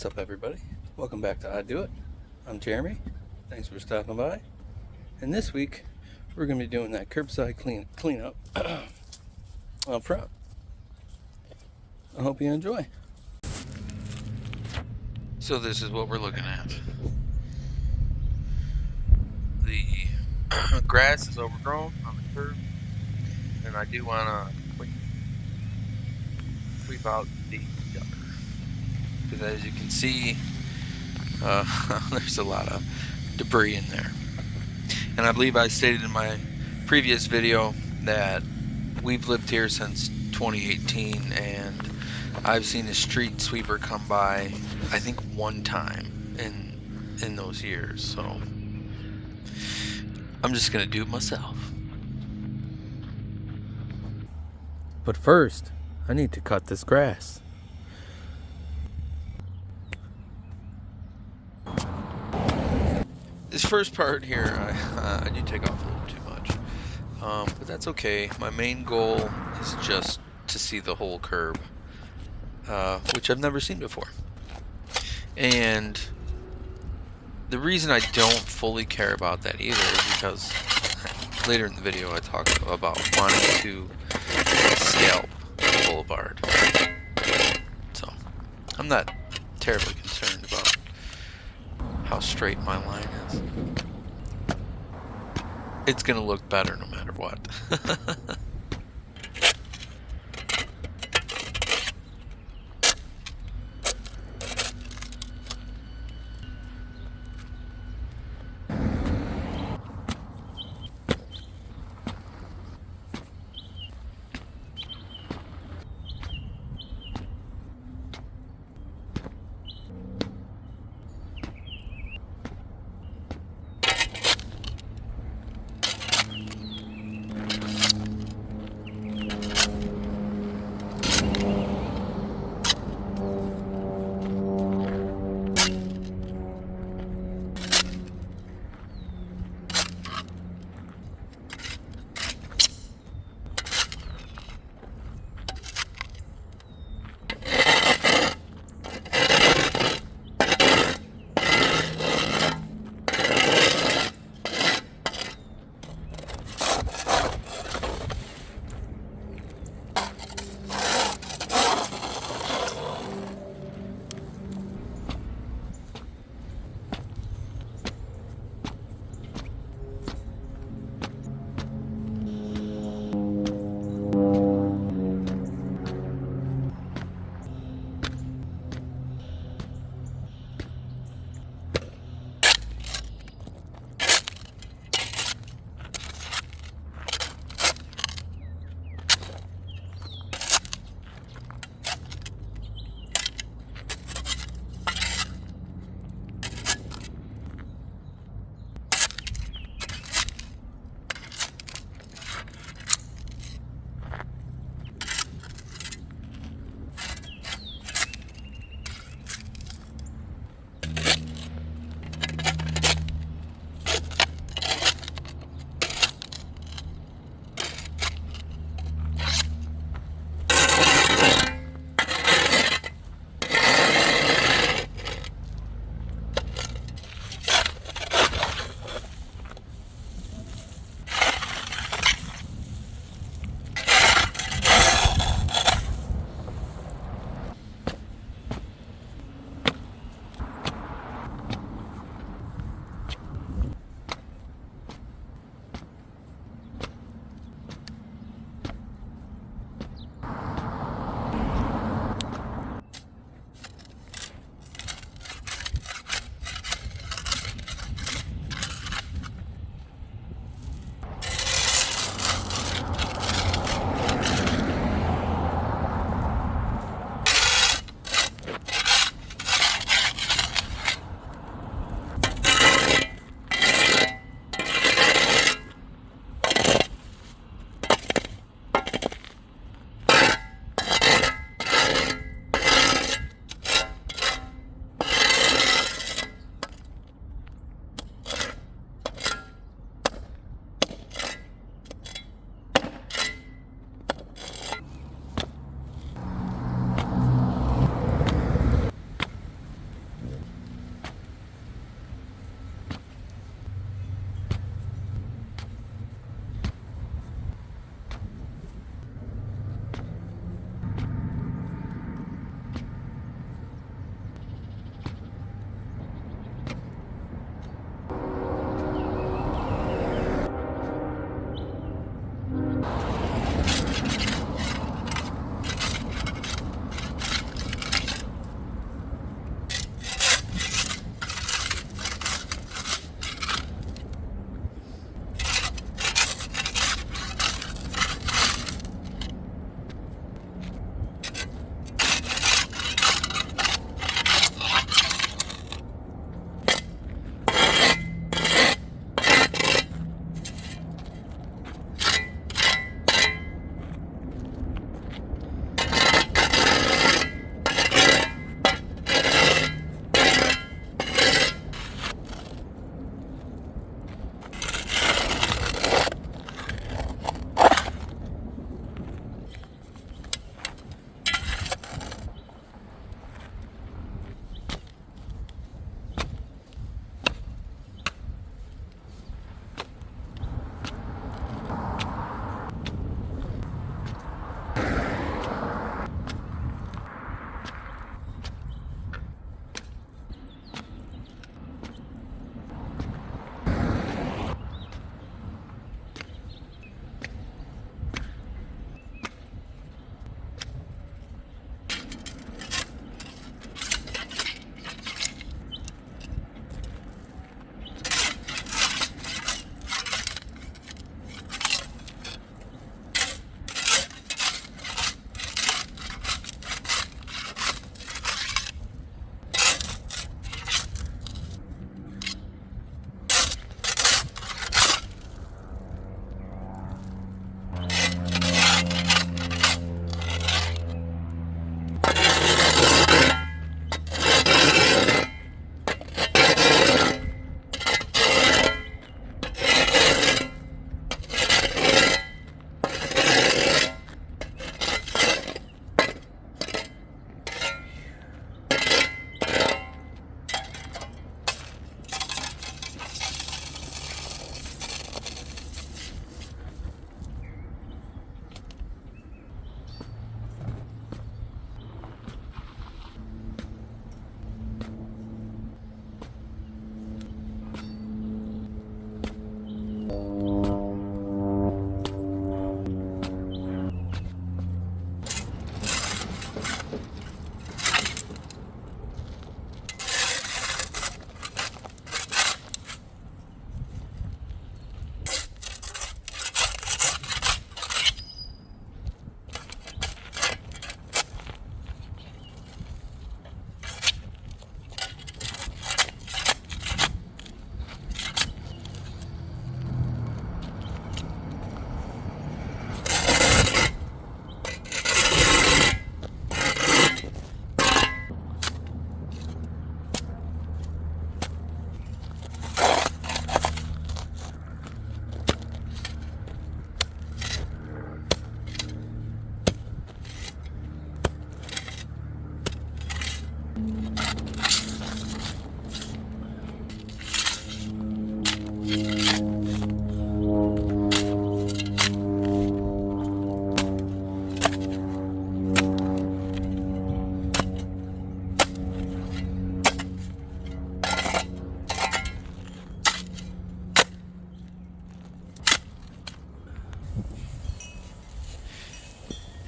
What's up, everybody? Welcome back to I Do It. I'm Jeremy. Thanks for stopping by. And this week, we're going to be doing that curbside cleanup up front. I hope you enjoy. So this is what we're looking at. The grass is overgrown on the curb, and I do want to sweep out the gutter. Because as you can see, there's a lot of debris in there. And I believe I stated in my previous video that we've lived here since 2018, and I've seen a street sweeper come by, I think, one time in those years. So I'm just gonna do it myself. But first, I need to cut this grass. This first part here, I do take off a little too much, but that's okay. My main goal is just to see the whole curb, which I've never seen before. And the reason I don't fully care about that either is because later in the video I talk about wanting to scalp the boulevard. So I'm not terribly concerned about how straight my line is. It's gonna look better no matter what.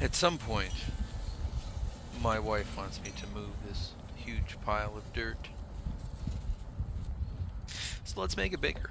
At some point, my wife wants me to move this huge pile of dirt. So let's make it bigger.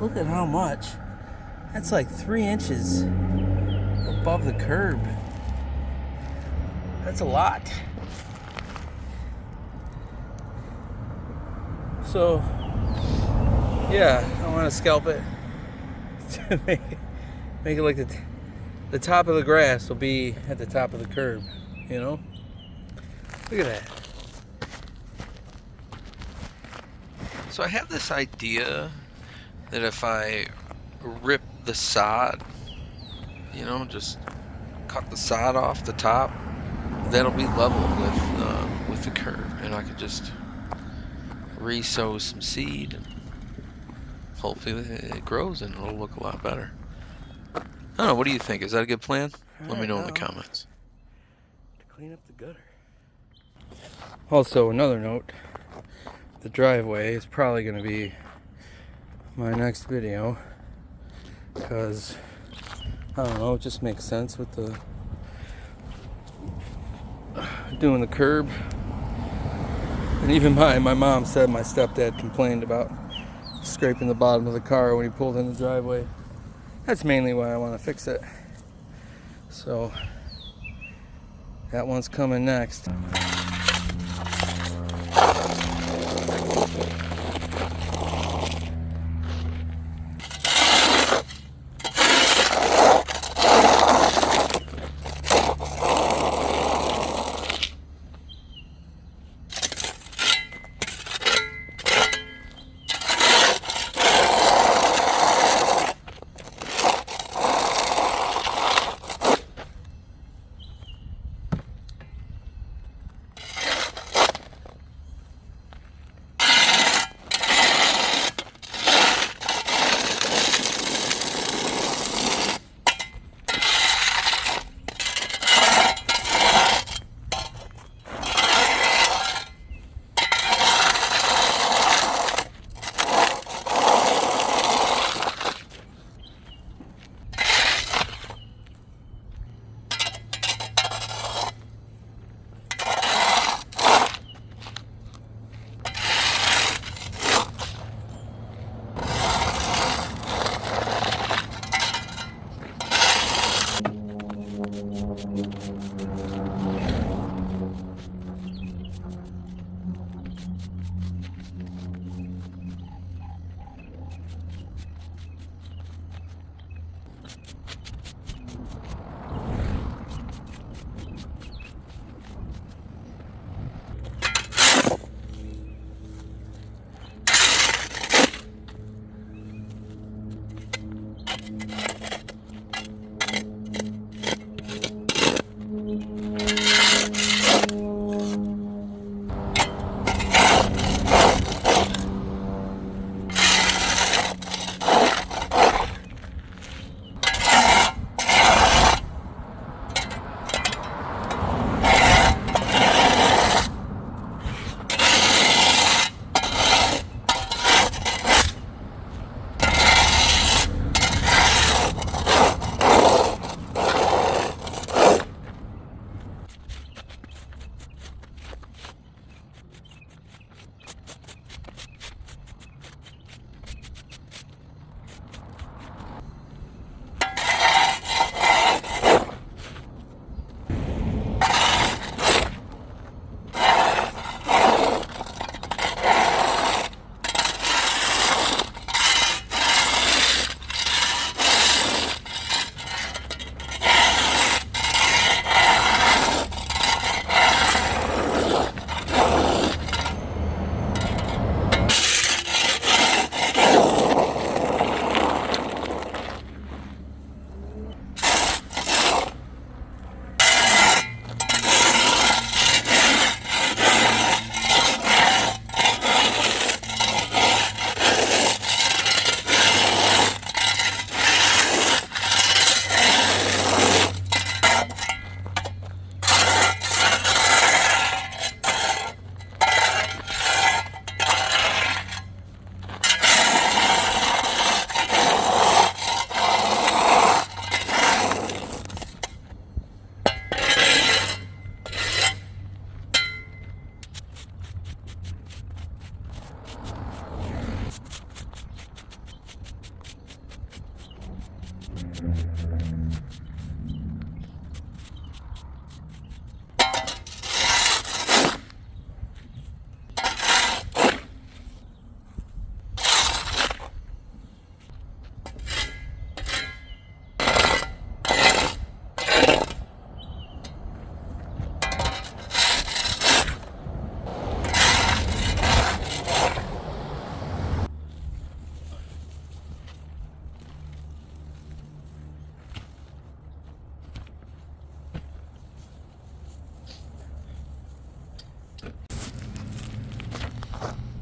Look at how much. That's like 3 inches above the curb. That's a lot. So, yeah, I want to scalp it to make it like the top of the grass will be at the top of the curb, you know? Look at that. So I have this idea that if I rip the sod, you know, just cut the sod off the top, that'll be level with the curb, and I could just re-sow some seed, and hopefully it grows and it'll look a lot better. I don't know. What do you think? Is that a good plan? Let me know in the comments. To clean up the gutter. Also, another note: the driveway is probably going to be my next video because I don't know, it just makes sense with the doing the curb. And even my mom said my stepdad complained about scraping the bottom of the car when he pulled in the driveway. That's mainly why I want to fix it. So that one's coming next.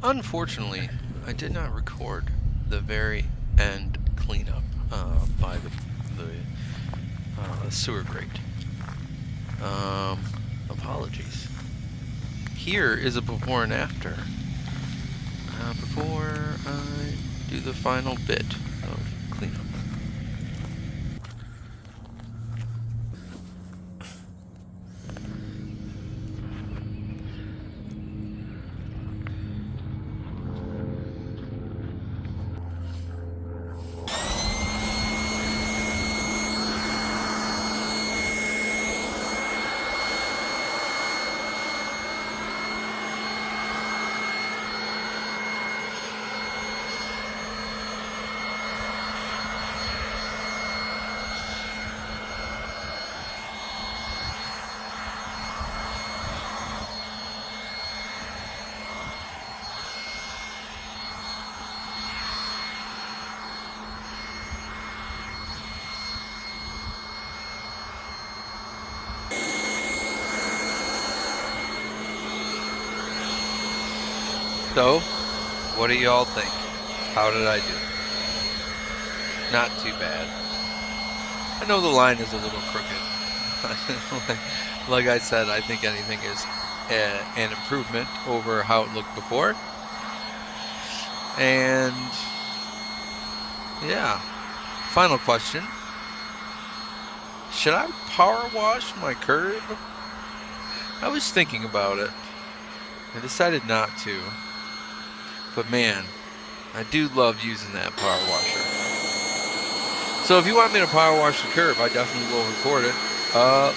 Unfortunately, I did not record the very end cleanup by the sewer grate. Apologies. Here is a before and after. Before I do the final bit of cleanup. So, what do y'all think? How did I do? Not too bad. I know the line is a little crooked. Like I said, I think anything is an improvement over how it looked before. And yeah, final question. Should I power wash my curb? I was thinking about it. I decided not to. But man, I do love using that power washer. So if you want me to power wash the curb, I definitely will record it.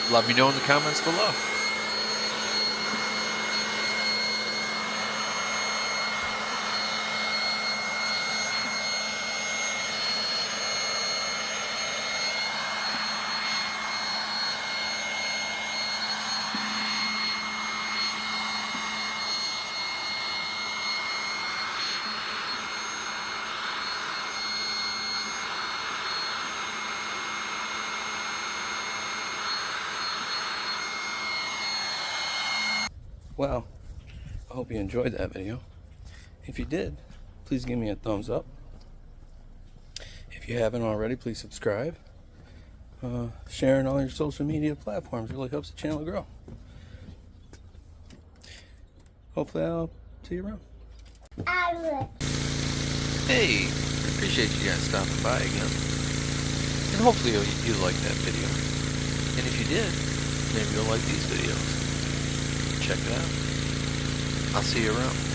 Let me know in the comments below. Well, I hope you enjoyed that video. If you did, please give me a thumbs up. If you haven't already, please subscribe. Sharing all your social media platforms really helps the channel grow. Hopefully I'll see you around. Hey, appreciate you guys stopping by again. And hopefully you liked that video. And if you did, maybe you'll like these videos. Check it out. I'll see you around.